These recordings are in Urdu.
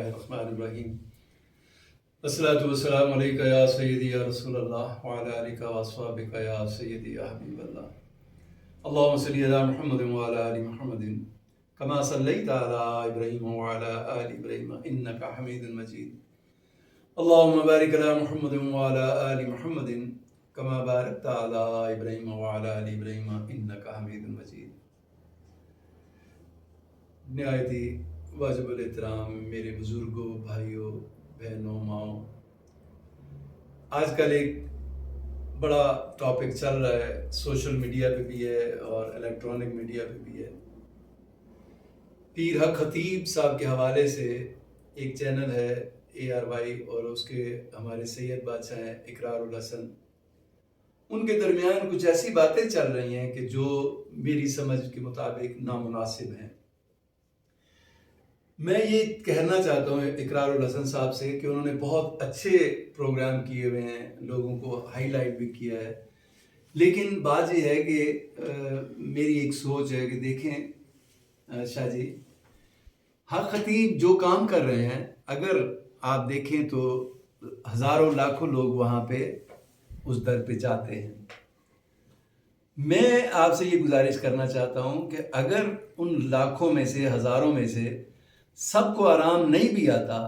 الرحمن الرحیم الصلاۃ والسلام علیکہ یا سیدی یا رسول اللہ وعلی آلک واصحابک یا سیدی یا حبیب اللہ اللہم صلی علی محمد وعلی آل محمد کما صلیت علی ابراہیم وعلی آل ابراہیم انک حمید مجید اللہم بارک علی محمد وعلی آل محمد کما بارکت علی ابراہیم وعلی آل ابراہیم انک حمید مجید۔ نہایتی واجب الاحترام میرے بزرگوں، بھائیوں، بہنوں، ماؤں، آج کل ایک بڑا ٹاپک چل رہا ہے، سوشل میڈیا پہ بھی ہے اور الیکٹرانک میڈیا پہ بھی ہے۔ پیر حق خطیب صاحب کے حوالے سے ایک چینل ہے ARY اور اس کے ہمارے سید بادشاہ ہیں اقرار الحسن، ان کے درمیان کچھ ایسی باتیں چل رہی ہیں کہ جو میری سمجھ کے مطابق نامناسب ہیں۔ میں یہ کہنا چاہتا ہوں اقرار الحسن صاحب سے کہ انہوں نے بہت اچھے پروگرام کیے ہوئے ہیں، لوگوں کو ہائی لائٹ بھی کیا ہے، لیکن بات یہ ہے کہ میری ایک سوچ ہے کہ دیکھیں شاہ جی، حق خطیب جو کام کر رہے ہیں، اگر آپ دیکھیں تو ہزاروں لاکھوں لوگ وہاں پہ اس در پہ جاتے ہیں۔ میں آپ سے یہ گزارش کرنا چاہتا ہوں کہ اگر ان لاکھوں میں سے، ہزاروں میں سے سب کو آرام نہیں بھی آتا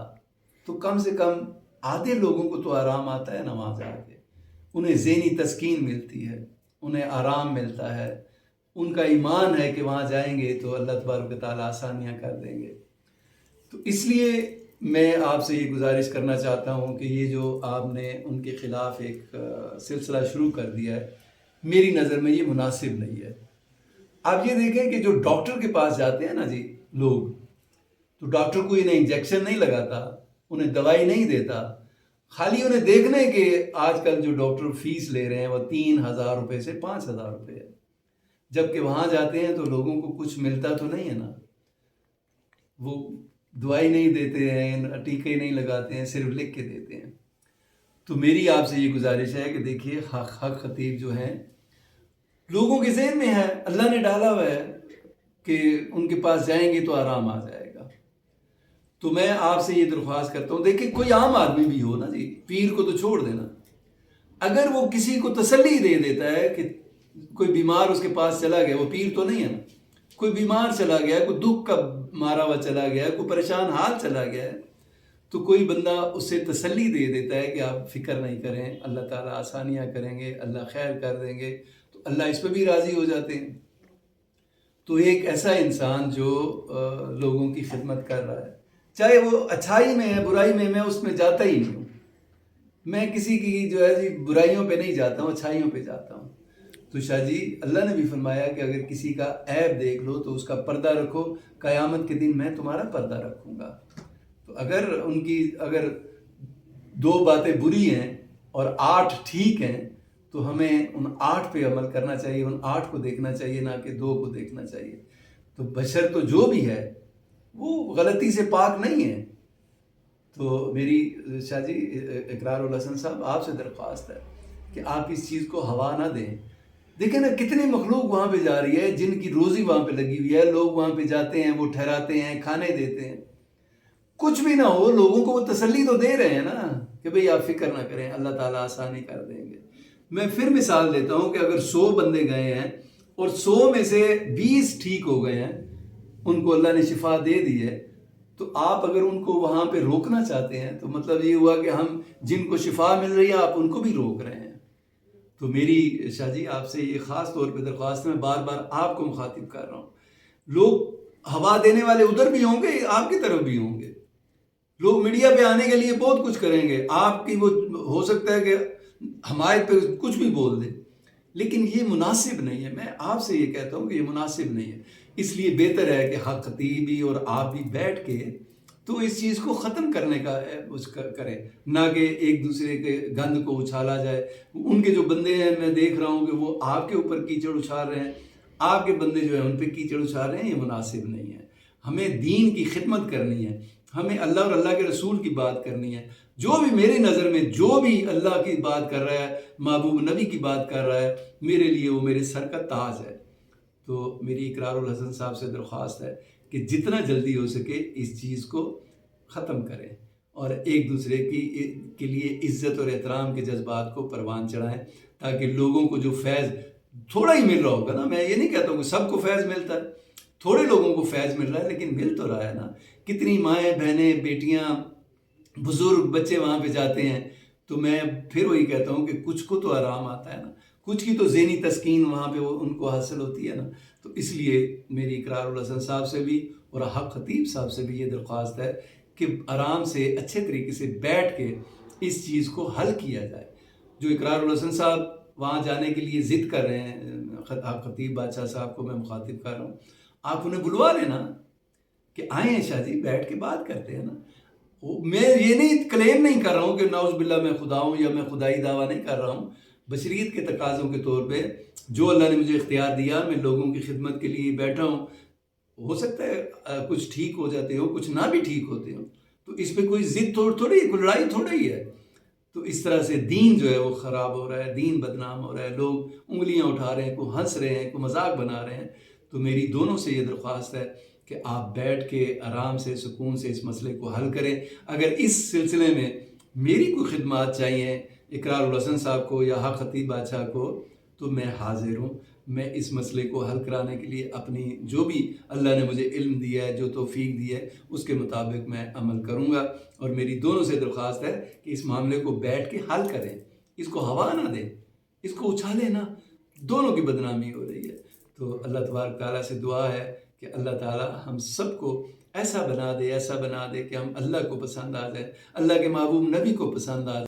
تو کم سے کم آدھے لوگوں کو تو آرام آتا ہے نا وہاں جا کے، انہیں ذہنی تسکین ملتی ہے، انہیں آرام ملتا ہے، ان کا ایمان ہے کہ وہاں جائیں گے تو اللہ تبارک و تعالیٰ آسانیاں کر دیں گے۔ تو اس لیے میں آپ سے یہ گزارش کرنا چاہتا ہوں کہ یہ جو آپ نے ان کے خلاف ایک سلسلہ شروع کر دیا ہے، میری نظر میں یہ مناسب نہیں ہے۔ آپ یہ دیکھیں کہ جو ڈاکٹر کے پاس جاتے ہیں نا جی لوگ، تو ڈاکٹر کو انہیں انجیکشن نہیں لگاتا، انہیں دوائی نہیں دیتا، خالی انہیں دیکھنے کہ آج کل جو ڈاکٹر فیس لے رہے ہیں وہ 3,000 روپے سے 5,000 روپے ہے، جبکہ وہاں جاتے ہیں تو لوگوں کو کچھ ملتا تو نہیں ہے نا، وہ دوائی نہیں دیتے ہیں، ٹیکے نہیں لگاتے ہیں، صرف لکھ کے دیتے ہیں۔ تو میری آپ سے یہ گزارش ہے کہ دیکھیے حق خطیب جو ہیں لوگوں کے ذہن میں ہے، اللہ نے ڈالا ہوا ہے کہ ان کے پاس جائیں گے تو آرام آ جائے گا۔ تو میں آپ سے یہ درخواست کرتا ہوں، دیکھیں کوئی عام آدمی بھی ہو نا جی، پیر کو تو چھوڑ دینا، اگر وہ کسی کو تسلی دے دیتا ہے کہ کوئی بیمار اس کے پاس چلا گیا، وہ پیر تو نہیں ہے نا، کوئی بیمار چلا گیا، کوئی دکھ کا مارا ہوا چلا گیا، کوئی پریشان حال چلا گیا ہے، تو کوئی بندہ اس سے تسلی دے دیتا ہے کہ آپ فکر نہیں کریں، اللہ تعالیٰ آسانیاں کریں گے، اللہ خیر کر دیں گے، تو اللہ اس پہ بھی راضی ہو جاتے ہیں۔ تو ایک ایسا انسان جو لوگوں کی خدمت کر رہا ہے، چاہے وہ اچھائی میں ہے برائی میں اس میں جاتا ہی نہیں ہوں، میں کسی کی جو ہے جی برائیوں پہ نہیں جاتا ہوں، اچھائیوں پہ جاتا ہوں۔ تو شاہ جی اللہ نے بھی فرمایا کہ اگر کسی کا عیب دیکھ لو تو اس کا پردہ رکھو، قیامت کے دن میں تمہارا پردہ رکھوں گا۔ تو اگر 2 باتیں بری ہیں اور 8 ٹھیک ہیں تو ہمیں ان 8 پہ عمل کرنا چاہیے، ان 8 کو دیکھنا چاہیے، نہ کہ 2 کو دیکھنا چاہیے۔ تو بشر تو جو بھی ہے وہ غلطی سے پاک نہیں ہے۔ تو میری شاہ جی اقرار الحسن صاحب آپ سے درخواست ہے کہ آپ اس چیز کو ہوا نہ دیں۔ دیکھیں نا کتنی مخلوق وہاں پہ جا رہی ہے، جن کی روزی وہاں پہ لگی ہوئی ہے، لوگ وہاں پہ جاتے ہیں، وہ ٹھہراتے ہیں، کھانے دیتے ہیں، کچھ بھی نہ ہو لوگوں کو وہ تسلی تو دے رہے ہیں نا کہ بھئی آپ فکر نہ کریں، اللہ تعالیٰ آسانی کر دیں گے۔ میں پھر مثال دیتا ہوں کہ اگر 100 بندے گئے ہیں اور 100 میں سے 20 ٹھیک ہو گئے ہیں، ان کو اللہ نے شفا دے دی ہے، تو آپ اگر ان کو وہاں پہ روکنا چاہتے ہیں تو مطلب یہ ہوا کہ ہم جن کو شفا مل رہی ہے آپ ان کو بھی روک رہے ہیں۔ تو میری شاہ جی آپ سے یہ خاص طور پہ درخواست میں بار بار آپ کو مخاطب کر رہا ہوں، لوگ ہوا دینے والے ادھر بھی ہوں گے، آپ کی طرف بھی ہوں گے، لوگ میڈیا پہ آنے کے لیے بہت کچھ کریں گے، آپ کی وہ ہو سکتا ہے کہ حمایت پہ کچھ بھی بول دیں، لیکن یہ مناسب نہیں ہے۔ میں آپ سے یہ کہتا ہوں کہ یہ مناسب نہیں ہے، اس لیے بہتر ہے کہ حق خطیب بھی اور آپ بھی بیٹھ کے تو اس چیز کو ختم کرنے کا کریں، نہ کہ ایک دوسرے کے گند کو اچھالا جائے۔ ان کے جو بندے ہیں میں دیکھ رہا ہوں کہ وہ آپ کے اوپر کیچڑ اچھال رہے ہیں، آپ کے بندے جو ہیں ان پہ کیچڑ اچھال رہے ہیں، یہ مناسب نہیں ہے۔ ہمیں دین کی خدمت کرنی ہے، ہمیں اللہ اور اللہ کے رسول کی بات کرنی ہے۔ جو بھی میری نظر میں جو بھی اللہ کی بات کر رہا ہے، محبوب نبی کی بات کر رہا ہے، میرے لیے وہ میرے سر کا تاج ہے۔ تو میری اقرار الحسن صاحب سے درخواست ہے کہ جتنا جلدی ہو سکے اس چیز کو ختم کریں اور ایک دوسرے کے لیے عزت اور احترام کے جذبات کو پروان چڑھائیں، تاکہ لوگوں کو جو فیض تھوڑا ہی مل رہا ہوگا نا، میں یہ نہیں کہتا ہوں کہ سب کو فیض ملتا ہے، تھوڑے لوگوں کو فیض مل رہا ہے لیکن مل تو رہا ہے نا۔ کتنی مائیں بہنیں بیٹیاں بزرگ بچے وہاں پہ جاتے ہیں، تو میں پھر وہی کہتا ہوں کہ کچھ کو تو آرام آتا ہے نا، کچھ کی تو ذہنی تسکین وہاں پہ ان کو حاصل ہوتی ہے نا۔ تو اس لیے میری اقرار الحسن صاحب سے بھی اور حق خطیب صاحب سے بھی یہ درخواست ہے کہ آرام سے اچھے طریقے سے بیٹھ کے اس چیز کو حل کیا جائے۔ جو اقرار الحسن صاحب وہاں جانے کے لیے ضد کر رہے ہیں، حق خطیب بادشاہ صاحب کو میں مخاطب کر رہا ہوں، آپ انہیں بلوا لینا کہ آئیں شاہ جی، بیٹھ کے بات کرتے ہیں نا۔ میں یہ نہیں کلیم نہیں کر رہا ہوں کہ نعوذ باللہ میں خدا ہوں یا میں خدائی دعویٰ نہیں کر رہا ہوں، بشریت کے تقاضوں کے طور پہ جو اللہ نے مجھے اختیار دیا، میں لوگوں کی خدمت کے لیے بیٹھا ہوں۔ ہو سکتا ہے کچھ ٹھیک ہو جاتے ہو، کچھ نہ بھی ٹھیک ہوتے ہو، تو اس پہ کوئی ضد تھوڑی، کوئی لڑائی تھوڑی ہے۔ تو اس طرح سے دین جو ہے وہ خراب ہو رہا ہے، دین بدنام ہو رہا ہے، لوگ انگلیاں اٹھا رہے ہیں، کوئی ہنس رہے ہیں، کوئی مذاق بنا رہے ہیں۔ تو میری دونوں سے یہ درخواست ہے کہ آپ بیٹھ کے آرام سے سکون سے اس مسئلے کو حل کریں۔ اگر اس سلسلے میں میری کوئی خدمات چاہیے اقرار الحسن صاحب کو یا حق خطیب بادشاہ کو، تو میں حاضر ہوں۔ میں اس مسئلے کو حل کرانے کے لیے اپنی جو بھی اللہ نے مجھے علم دیا ہے، جو توفیق دی ہے، اس کے مطابق میں عمل کروں گا۔ اور میری دونوں سے درخواست ہے کہ اس معاملے کو بیٹھ کے حل کریں، اس کو ہوا نہ دیں، اس کو اچھالیں نہ، دونوں کی بدنامی ہو رہی ہے۔ تو اللہ تبارک تعالیٰ سے دعا ہے کہ اللہ تعالیٰ ہم سب کو ایسا بنا دے کہ ہم اللہ کو پسند آ جائے، اللہ کے محبوب نبی کو پسند آ جائے۔